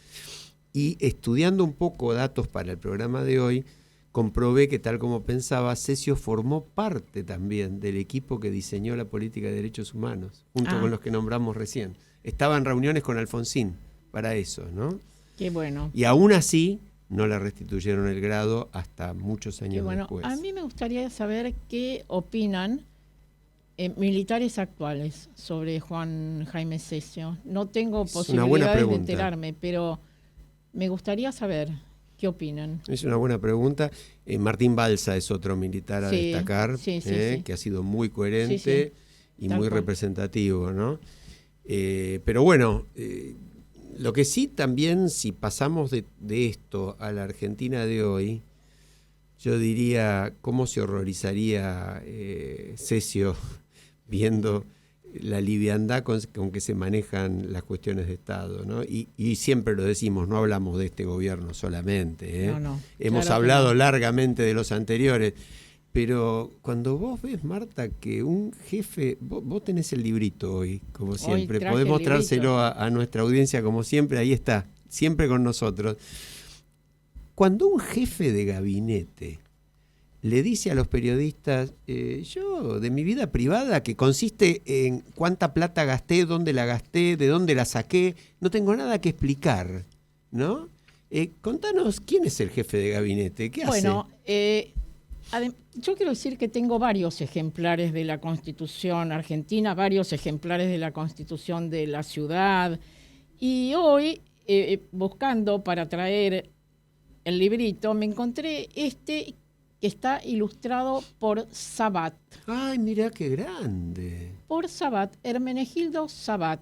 Y estudiando un poco datos para el programa de hoy, comprobé que, tal como pensaba, Cesio formó parte también del equipo que diseñó la política de derechos humanos, junto con los que nombramos recién. Estaba en reuniones con Alfonsín para eso, ¿no? Qué bueno. Y aún así no le restituyeron el grado hasta muchos años después. A mí me gustaría saber qué opinan militares actuales sobre Juan Jaime Cesio. No tengo posibilidades de enterarme, pero me gustaría saber qué opinan. Es una buena pregunta. Martín Balsa es otro militar a destacar, que ha sido muy coherente y muy representativo, ¿no? Pero bueno, lo que sí también, si pasamos de esto a la Argentina de hoy, yo diría cómo se horrorizaría Cesio viendo la liviandad con que se manejan las cuestiones de Estado, ¿no? Y siempre lo decimos, no hablamos de este gobierno solamente, ¿eh? No, hemos hablado largamente de los anteriores, pero cuando vos ves, Marta, que un jefe, vos tenés el librito hoy, como siempre, podés mostrárselo a nuestra audiencia como siempre, ahí está, siempre con nosotros. Cuando un jefe de gabinete le dice a los periodistas, yo de mi vida privada, que consiste en cuánta plata gasté, dónde la gasté, de dónde la saqué, no tengo nada que explicar, ¿no? Contanos, ¿quién es el jefe de gabinete? ¿Qué hace? Bueno, yo quiero decir que tengo varios ejemplares de la Constitución argentina, varios ejemplares de la Constitución de la ciudad, y hoy, buscando para traer el librito, me encontré que está ilustrado por Sabat. ¡Ay, mirá qué grande! Por Sabat, Hermenegildo Sabat.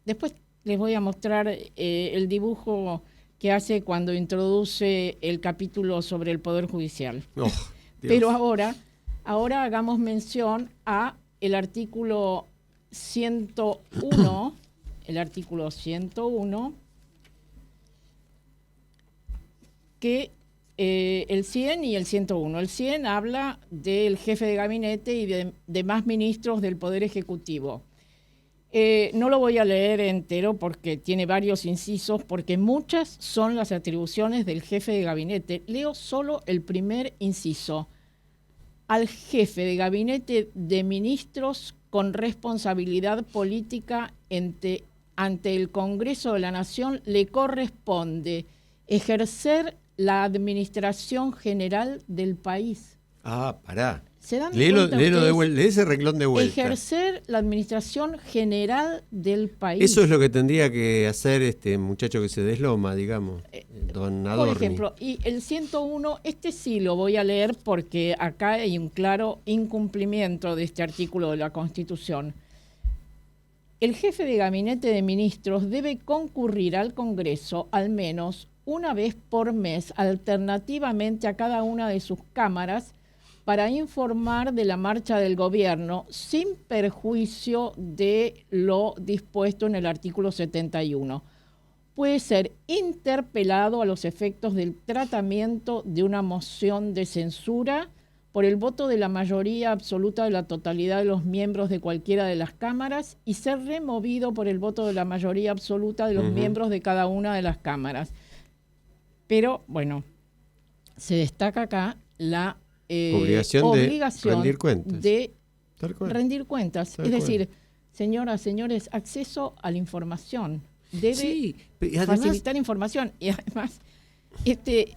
Después les voy a mostrar el dibujo que hace cuando introduce el capítulo sobre el Poder Judicial. Oh, pero ahora hagamos mención a el artículo 101, que el 100 y el 101. El 100 habla del jefe de gabinete y de demás ministros del Poder Ejecutivo. No lo voy a leer entero porque tiene varios incisos, porque muchas son las atribuciones del jefe de gabinete. Leo solo el primer inciso. Al jefe de gabinete de ministros con responsabilidad política ante el Congreso de la Nación le corresponde ejercer la administración general del país. Ah, pará. ¿Se dan Léelo cuenta de vuelta, lee ese renglón de vuelta. Ejercer la administración general del país. Eso es lo que tendría que hacer este muchacho que se desloma, digamos, don Adorni. Por ejemplo, y el 101, sí lo voy a leer porque acá hay un claro incumplimiento de este artículo de la Constitución. El jefe de gabinete de ministros debe concurrir al Congreso al menos una vez por mes, alternativamente a cada una de sus cámaras, para informar de la marcha del gobierno sin perjuicio de lo dispuesto en el artículo 71. Puede ser interpelado a los efectos del tratamiento de una moción de censura por el voto de la mayoría absoluta de la totalidad de los miembros de cualquiera de las cámaras y ser removido por el voto de la mayoría absoluta de los miembros de cada una de las cámaras. Pero, bueno, se destaca acá la obligación de rendir cuentas. Es decir, señoras, señores, acceso a la información. Debe facilitar información. Y además, este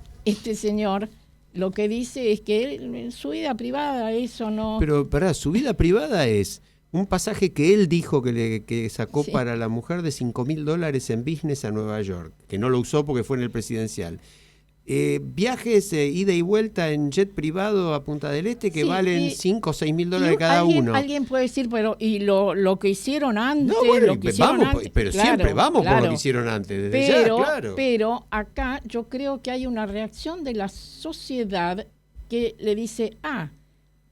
señor lo que dice es que él, en su vida privada, eso no... Pero pará, su vida privada es un pasaje que él dijo que sacó para la mujer de $5.000 en business a Nueva York, que no lo usó porque fue en el presidencial. Viajes ida y vuelta en jet privado a Punta del Este que valen $5 o $6.000 cada uno. Alguien puede decir, pero ¿y lo que hicieron antes? No, bueno, pero claro, siempre vamos por lo que hicieron antes, Pero acá yo creo que hay una reacción de la sociedad que le dice,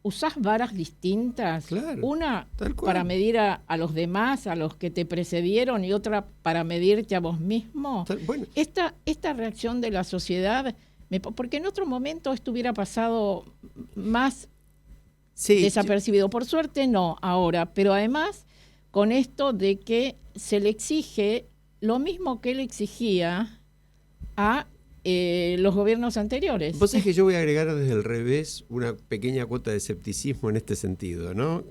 usás varas distintas. Claro, Una tal cual. para medir a los demás, a los que te precedieron, y otra para medirte a vos mismo. Bueno, Esta reacción de la sociedad, porque en otro momento esto hubiera pasado más sí, desapercibido. Por suerte no ahora, pero además con esto de que se le exige lo mismo que él exigía a los gobiernos anteriores. Vos sabés que yo voy a agregar desde el revés una pequeña cuota de escepticismo en este sentido, ¿no?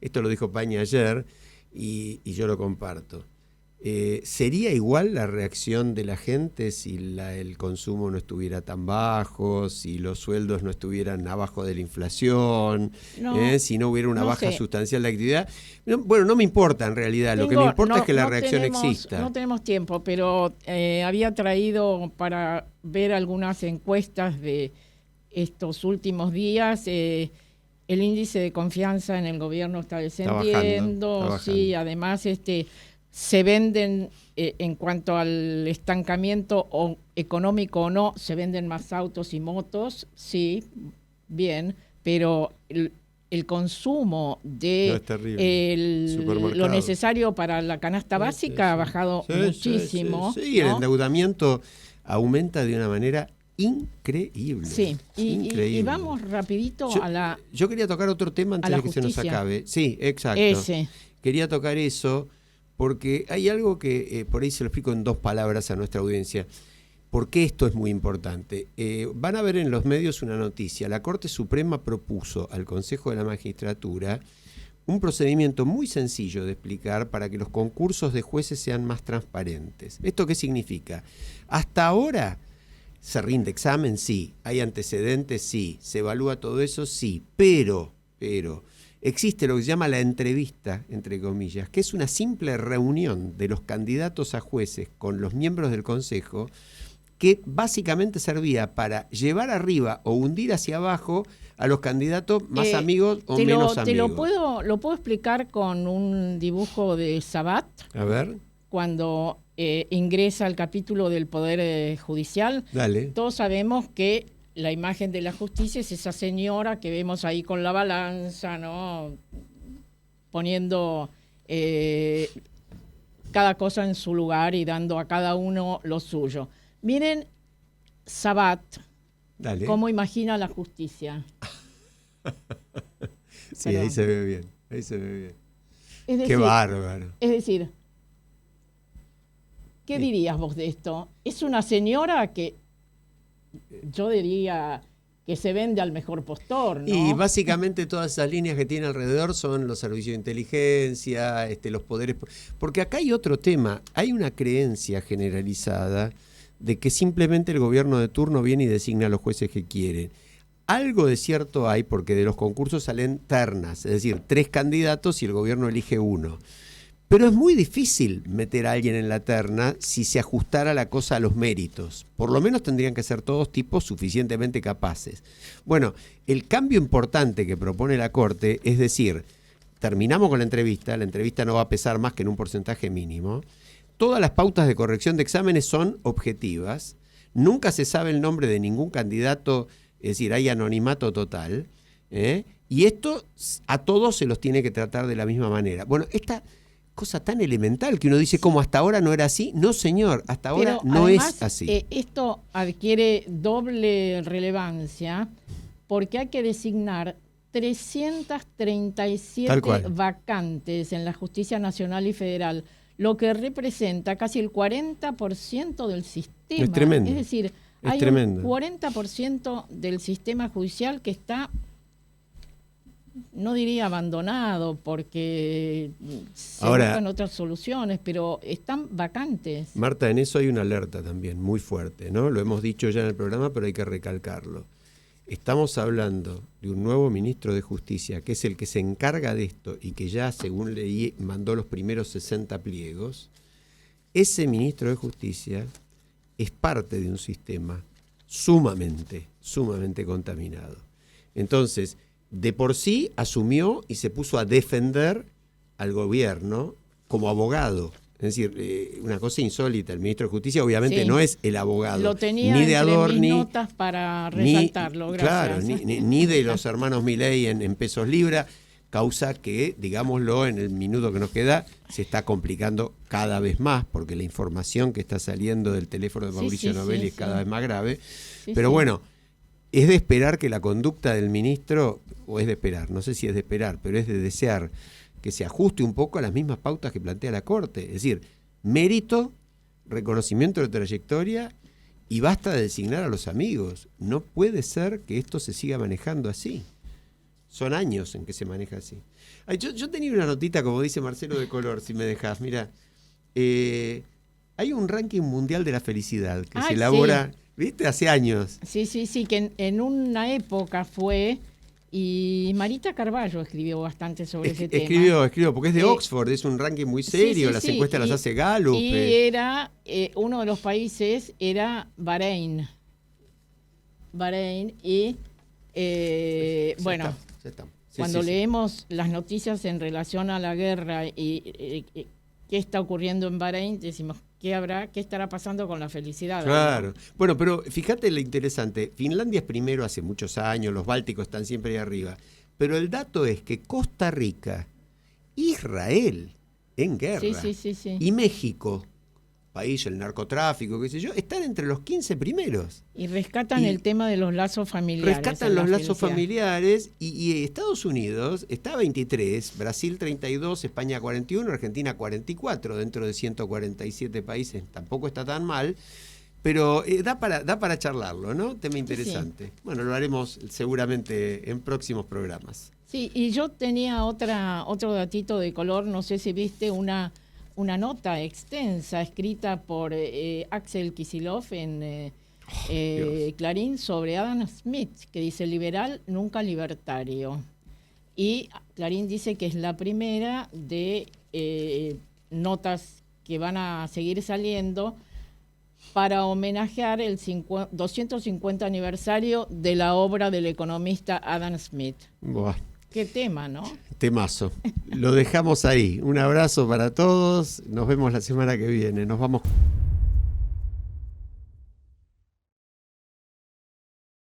Esto lo dijo Paña ayer y yo lo comparto. ¿Sería igual la reacción de la gente si el consumo no estuviera tan bajo, si los sueldos no estuvieran abajo de la inflación, si no hubiera una baja sustancial de actividad? Bueno, no me importa en realidad, lo que me importa es que la reacción exista. No tenemos tiempo, pero había traído para ver algunas encuestas de estos últimos días. El índice de confianza en el gobierno está descendiendo, está bajando. Sí, además se venden, en cuanto al estancamiento económico o no, se venden más autos y motos, sí, bien, pero el consumo de lo necesario para la canasta básica ha bajado muchísimo. Sí, ¿no? El endeudamiento aumenta de una manera increíble. Sí, y vamos rapidito a la... Yo quería tocar otro tema antes de que se nos acabe. Sí, exacto. Quería tocar eso porque hay algo que por ahí se lo explico en 2 palabras a nuestra audiencia. ¿Por qué esto es muy importante? Van a ver en los medios una noticia. La Corte Suprema propuso al Consejo de la Magistratura un procedimiento muy sencillo de explicar para que los concursos de jueces sean más transparentes. ¿Esto qué significa? Hasta ahora se rinde examen, sí. Hay antecedentes, sí. Se evalúa todo eso, sí. Pero existe lo que se llama la entrevista, entre comillas, que es una simple reunión de los candidatos a jueces con los miembros del Consejo, que básicamente servía para llevar arriba o hundir hacia abajo a los candidatos más amigos o menos amigos. Lo puedo explicar con un dibujo de Sabat. A ver. Cuando ingresa al capítulo del Poder Judicial. Dale. Todos sabemos que la imagen de la justicia es esa señora que vemos ahí con la balanza, ¿no? Poniendo cada cosa en su lugar y dando a cada uno lo suyo. Miren Sabat, cómo imagina la justicia. Sí, ahí se ve bien, Es decir, qué bárbaro. Es decir, ¿qué dirías vos de esto? Es una señora que yo diría que se vende al mejor postor, ¿no? Y básicamente todas esas líneas que tiene alrededor son los servicios de inteligencia, los poderes. Porque acá hay otro tema. Hay una creencia generalizada de que simplemente el gobierno de turno viene y designa a los jueces que quieren. Algo de cierto hay porque de los concursos salen ternas, es decir, 3 candidatos y el gobierno elige 1. Pero es muy difícil meter a alguien en la terna si se ajustara la cosa a los méritos. Por lo menos tendrían que ser todos tipos suficientemente capaces. Bueno, el cambio importante que propone la Corte es decir, terminamos con la entrevista no va a pesar más que en un porcentaje mínimo, todas las pautas de corrección de exámenes son objetivas, nunca se sabe el nombre de ningún candidato, es decir, hay anonimato total, y esto a todos se los tiene que tratar de la misma manera. Bueno, esta cosa tan elemental que uno dice, ¿cómo hasta ahora no era así? No, señor, hasta ahora no además, es así. Esto adquiere doble relevancia porque hay que designar 337 vacantes en la Justicia Nacional y Federal, lo que representa casi el 40% del sistema. Es tremendo. Es decir, hay un 40% del sistema judicial que está, no diría abandonado, porque se buscan otras soluciones, pero están vacantes. Marta, en eso hay una alerta también muy fuerte, ¿no? Lo hemos dicho ya en el programa, pero hay que recalcarlo. Estamos hablando de un nuevo ministro de Justicia, que es el que se encarga de esto y que ya, según leí, mandó los primeros 60 pliegos. Ese ministro de Justicia es parte de un sistema sumamente contaminado. Entonces, de por sí asumió y se puso a defender al gobierno como abogado, Es decir, una cosa insólita, el ministro de Justicia obviamente Sí. no es el abogado, Lo tenía ni de entre Adorni, mis notas para resaltarlo, claro, gracias. ni de los hermanos Milei en pesos libra, causa que, digámoslo, en el minuto que nos queda, se está complicando cada vez más, porque la información que está saliendo del teléfono de Mauricio Novelli es cada vez más grave. Pero bueno, es de esperar que la conducta del ministro, o es de esperar, no sé si es de esperar, pero es de desear que se ajuste un poco a las mismas pautas que plantea la Corte. Es decir, mérito, reconocimiento de trayectoria y basta de designar a los amigos. No puede ser que esto se siga manejando así. Son años en que se maneja así. Ay, yo tenía una notita, como dice Marcelo, de color, si me dejas. Mira, hay un ranking mundial de la felicidad que se elabora, ¿viste? Hace años. Sí, que en una época fue... Y Marita Carballo escribió bastante sobre ese tema. Escribió, porque es de Oxford, es un ranking muy serio, las encuestas las hace Gallup. Y era, uno de los países era Bahrein. Y bueno, cuando leemos las noticias en relación a la guerra y qué está ocurriendo en Bahrein, decimos, ¿qué estará pasando con la felicidad? Claro. Bueno, pero fíjate lo interesante. Finlandia es primero hace muchos años, los bálticos están siempre ahí arriba. Pero el dato es que Costa Rica, Israel en guerra y México, país, el narcotráfico, qué sé yo, están entre los 15 primeros. Y rescatan el tema de los lazos familiares. Rescatan los lazos familiares y Estados Unidos está a 23, Brasil 32, España 41, Argentina 44, dentro de 147 países. Tampoco está tan mal, pero da para charlarlo, ¿no? Tema interesante. Sí. Bueno, lo haremos seguramente en próximos programas. Sí, y yo tenía otro datito de color, no sé si viste una nota extensa escrita por Axel Kicillof en Clarín sobre Adam Smith, que dice liberal, nunca libertario. Y Clarín dice que es la primera de notas que van a seguir saliendo para homenajear el 250 aniversario de la obra del economista Adam Smith. Buah. Qué tema, ¿no? Temazo. Lo dejamos ahí. Un abrazo para todos. Nos vemos la semana que viene. Nos vamos.